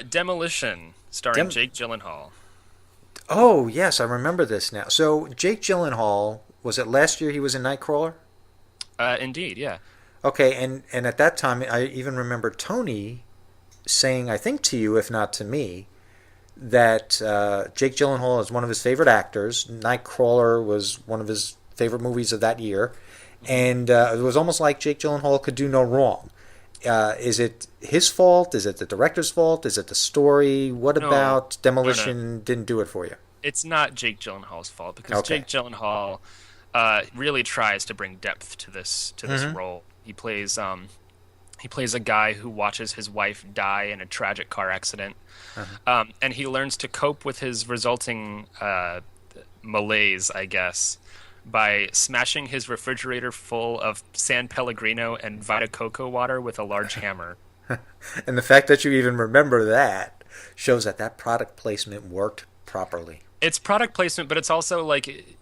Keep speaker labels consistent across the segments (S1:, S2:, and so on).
S1: Demolition, starring
S2: Dem-
S1: Jake Gyllenhaal.
S2: oh, yes, I remember this now. So, Jake Gyllenhaal, was it last year he was in Nightcrawler?
S1: Indeed, yeah.
S2: Okay, and at that time, I even remember Tony saying, I think to you, if not to me, that Jake Gyllenhaal is one of his favorite actors. Nightcrawler was one of his favorite movies of that year.
S1: hmm
S2: And it was almost like Jake Gyllenhaal could do no wrong. Is it his fault? Is it the director's fault? Is it the story? What
S1: No,
S2: about
S1: no.
S2: Demolition didn't do it for you?
S1: It's not Jake Gyllenhaal's fault because
S2: Okay.
S1: Jake Gyllenhaal really tries to bring depth to this
S2: Mm-hmm.
S1: role. He plays a guy who watches his wife die in a tragic car accident,
S2: Uh-huh.
S1: and he learns to cope with his resulting malaise, I guess, by smashing his refrigerator full of San Pellegrino and Vita Coco water with a large hammer.
S2: And the fact that you even remember that shows that that product placement worked properly.
S1: It's product placement, but it's also like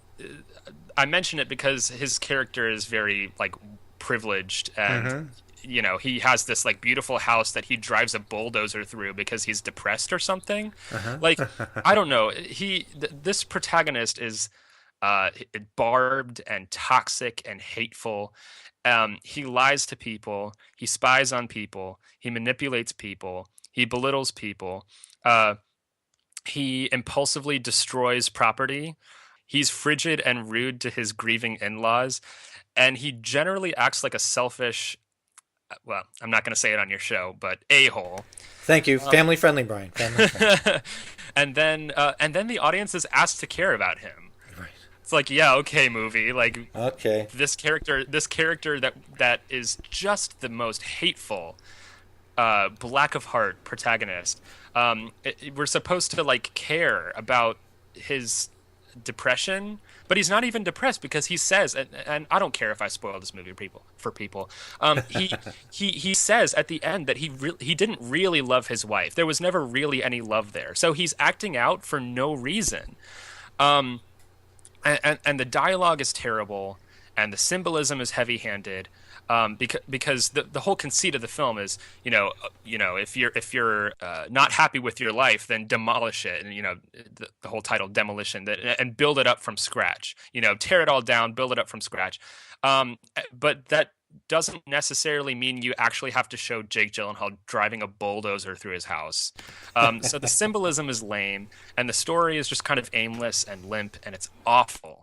S1: I mention it because his character is very like privileged and
S2: Mm-hmm.
S1: he has this like beautiful house that he drives a bulldozer through because he's depressed or something. Like
S2: Uh-huh.
S1: I don't know. This protagonist is uh barbed and toxic and hateful. He lies to people, he spies on people, he manipulates people, he belittles people. Uh he impulsively destroys property. He's frigid and rude to his grieving in-laws, and he generally acts like a selfish, well, I'm not going to say it on your show, but a-hole.
S2: Thank you.
S1: Um,
S2: Family friendly, Brian. Family friendly.
S1: and then the audience is asked to care about him.
S2: Right.
S1: It's like, yeah, okay, movie. Like
S2: Okay.
S1: this character that is just the most hateful, black of heart protagonist. We're supposed to like care about his depression, but he's not even depressed because he says, and I don't care if I spoil this movie for people. He says at the end that he didn't really love his wife. There was never really any love there, so he's acting out for no reason. Um, and the dialogue is terrible, and the symbolism is heavy-handed. Because the whole conceit of the film is, if you're not happy with your life, then demolish it, and the whole title, demolition, and build it up from scratch. Tear it all down, build it up from scratch. But that doesn't necessarily mean you actually have to show Jake Gyllenhaal driving a bulldozer through his house. So the symbolism is lame, and the story is just kind of aimless and limp, and it's awful.